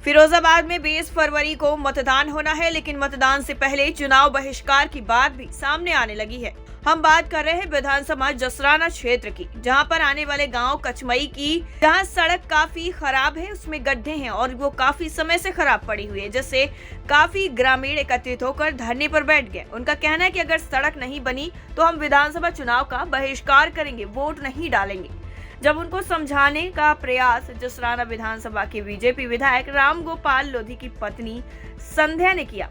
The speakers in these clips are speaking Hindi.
फिरोजाबाद में 20 फरवरी को मतदान होना है, लेकिन मतदान से पहले चुनाव बहिष्कार की बात भी सामने आने लगी है। हम बात कर रहे हैं विधानसभा जसराना क्षेत्र की, जहां पर आने वाले गांव कचमई की, जहां सड़क काफी खराब है, उसमें गड्ढे हैं और वो काफी समय से खराब पड़ी हुई है, जिससे काफी ग्रामीण एकत्रित होकर धरने पर बैठ गए। उनका कहना है कि अगर सड़क नहीं बनी तो हम विधानसभा चुनाव का बहिष्कार करेंगे, वोट नहीं डालेंगे। जब उनको समझाने का प्रयास जसराना विधानसभा के बीजेपी विधायक राम गोपाल लोधी की पत्नी संध्या ने किया,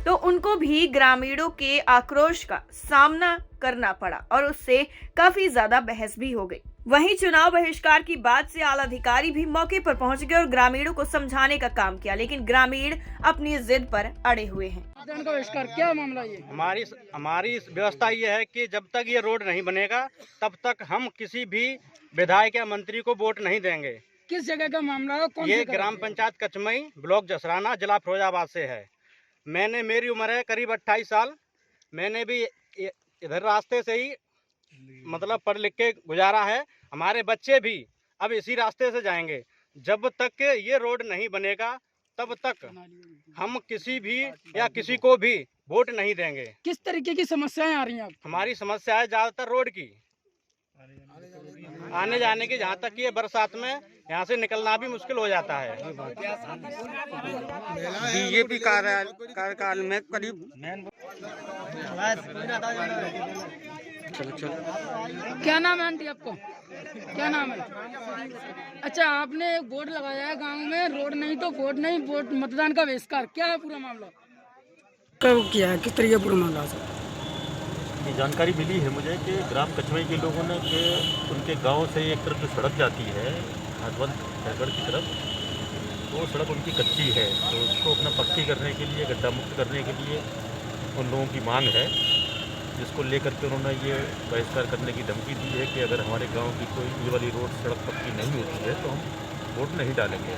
तो उनको भी ग्रामीणों के आक्रोश का सामना करना पड़ा और उससे काफी ज्यादा बहस भी हो गई। वहीं चुनाव बहिष्कार की बात से आला अधिकारी भी मौके पर पहुंच गए और ग्रामीणों को समझाने का काम किया, लेकिन ग्रामीण अपनी जिद पर अड़े हुए हैं। बहिष्कार क्या मामला ये? हमारी व्यवस्था ये है कि जब तक ये रोड नहीं बनेगा तब तक हम किसी भी विधायक या मंत्री को वोट नहीं देंगे। किस जगह का मामला है? कौन ये ग्राम पंचायत कचमई, ब्लॉक जसराना, जिला फिरोजाबाद से है। मेरी उम्र है करीब 28 साल। मैंने भी इधर रास्ते से ही मतलब पढ़ लिख के गुजारा है। हमारे बच्चे भी अब इसी रास्ते से जाएंगे। जब तक ये रोड नहीं बनेगा तब तक हम किसी भी या किसी को भी वोट नहीं देंगे। किस तरीके की समस्याएं आ रही हैं? हमारी समस्या है ज्यादातर रोड की, आने जाने की। जहाँ तक ये बरसात में यहाँ से निकलना भी मुश्किल हो जाता है। बीजेपी कार्यकाल में करीब क्या नाम है आंटी आपको? क्या नाम है? अच्छा, आपने एक बोर्ड लगाया है गांव में, रोड नहीं तो वोट नहीं, वोट मतदान का बहिष्कार। क्या है पूरा मामला? कब किया है, किस तरीके पूरा मामला? ये जानकारी मिली है मुझे कि ग्राम कचमई के लोगों ने कि उनके गांव से एक तरफ जो सड़क जाती है हाथवंत हैगढ़ की तरफ, वो सड़क उनकी कच्ची है, तो उसको अपना पक्की करने के लिए, गड्ढा मुक्त करने के लिए उन लोगों की मांग है, जिसको लेकर के उन्होंने ये बहिष्कार करने की धमकी दी है कि अगर हमारे गांव की कोई ये वाली रोड सड़क पक्की नहीं होती है तो हम वोट नहीं डालेंगे।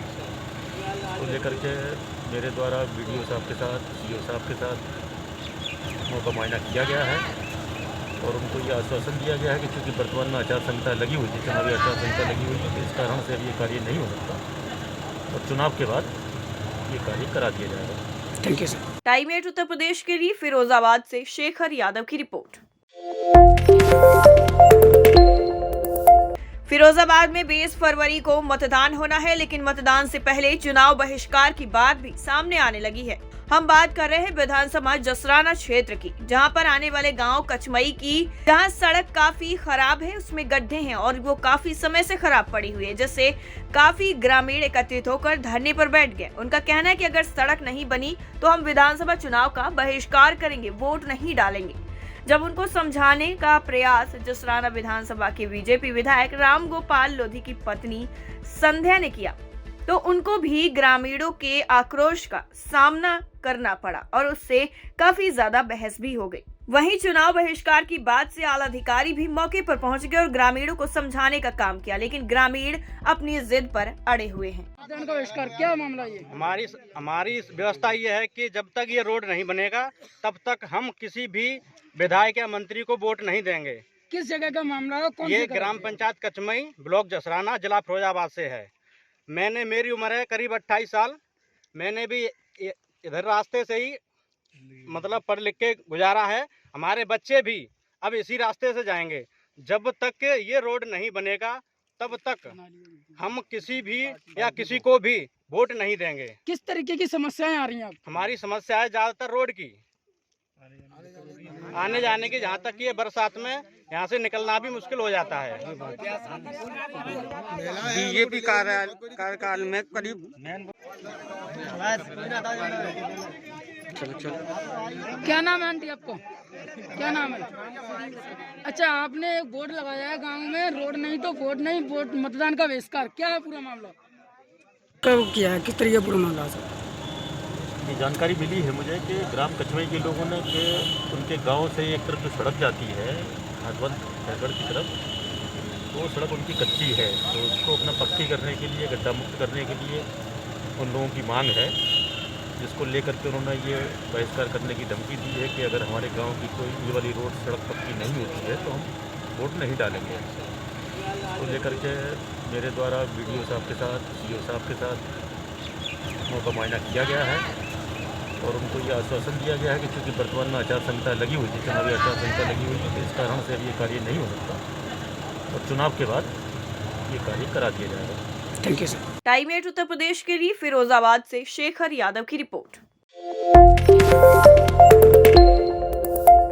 तो लेकर के मेरे द्वारा BDO साहब के साथ, CO साहब के साथ उनका मुआयना किया गया है और उनको ये आश्वासन दिया गया है कि चूँकि वर्तमान में आचार संहिता लगी हुई है, चुनावी आचार संहिता लगी हुई है, तो इस कारण से अब ये कार्य नहीं हो सकता और चुनाव के बाद ये कार्य करा दिया जाएगा। Thank you sir. Time 8 Uttar Pradesh के लिए फिरोजाबाद से शेखर यादव की रिपोर्ट। फिरोजाबाद में 20 फरवरी को मतदान होना है, लेकिन मतदान से पहले चुनाव बहिष्कार की बात भी सामने आने लगी है। हम बात कर रहे हैं विधानसभा जसराना क्षेत्र की, जहां पर आने वाले गांव कचमई की, जहां सड़क काफी खराब है, उसमें गड्ढे हैं और वो काफी समय से खराब पड़ी हुई है, जिससे काफी ग्रामीण एकत्रित होकर धरने पर बैठ गए। उनका कहना है कि अगर सड़क नहीं बनी तो हम विधानसभा चुनाव का बहिष्कार करेंगे, वोट नहीं डालेंगे। जब उनको समझाने का प्रयास जसराना विधानसभा के बीजेपी विधायक राम गोपाल लोधी की पत्नी संध्या ने किया, तो उनको भी ग्रामीणों के आक्रोश का सामना करना पड़ा और उससे काफी ज्यादा बहस भी हो गई। वहीं चुनाव बहिष्कार की बात से आला अधिकारी भी मौके पर पहुंच गए और ग्रामीणों को समझाने का काम किया, लेकिन ग्रामीण अपनी जिद पर अड़े हुए हैं। मतदान का बहिष्कार क्या मामला ये? हमारी व्यवस्था ये है कि जब तक ये रोड नहीं बनेगा तब तक हम किसी भी विधायक या मंत्री को वोट नहीं देंगे। किस जगह का मामला है? कौन ये ग्राम पंचायत कचमई, ब्लॉक जसराना, जिला फिरोजाबाद से है। मेरी उम्र है करीब 28 साल। मैंने भी इधर रास्ते से ही मतलब पढ़ लिख के गुजारा है। हमारे बच्चे भी अब इसी रास्ते से जाएंगे। जब तक ये रोड नहीं बनेगा तब तक हम किसी भी या किसी को भी वोट नहीं देंगे। किस तरीके की समस्याएं आ रही हैं? हमारी समस्या है ज्यादातर रोड की, आने जाने की। जहाँ तक ये बरसात में यहाँ से निकलना भी मुश्किल हो जाता है। बीजेपी कार्यकाल में करीब क्या नाम है आंटी आपको? क्या नाम है? अच्छा, आपने एक बोर्ड लगाया है गांव में, रोड नहीं तो वोट नहीं, वोट मतदान का बहिष्कार। क्या है पूरा मामला? कब किया है, किस तरीके पूरा मामला? ये जानकारी मिली है मुझे कि ग्राम कचमई के लोगों ने कि उनके गांव से एक तरफ जो सड़क जाती है हाथवंत हैगढ़ की तरफ, वो सड़क उनकी कच्ची है, तो उसको अपना पक्की करने के लिए, गड्ढा मुक्त करने के लिए उन लोगों की मांग है, जिसको लेकर के उन्होंने ये बहिष्कार करने की धमकी दी है कि अगर हमारे गांव की कोई ये वाली रोड सड़क पक्की नहीं होती है तो हम वोट नहीं डालेंगे। तो लेकर के मेरे द्वारा BDO साहब के साथ, CO साहब के साथ का मुआयना किया गया है और उनको ये आश्वासन दिया गया है कि चूँकि वर्तमान में आचार संहिता लगी हुई थी, चुनावी आचार संहिता लगी हुई है, तो इस कारण से अब ये कार्य नहीं हो सकता और चुनाव के बाद ये कार्य करा दिया जाएगा। Thank you sir. Time 8 Uttar Pradesh के लिए फिरोजाबाद से शेखर यादव की रिपोर्ट।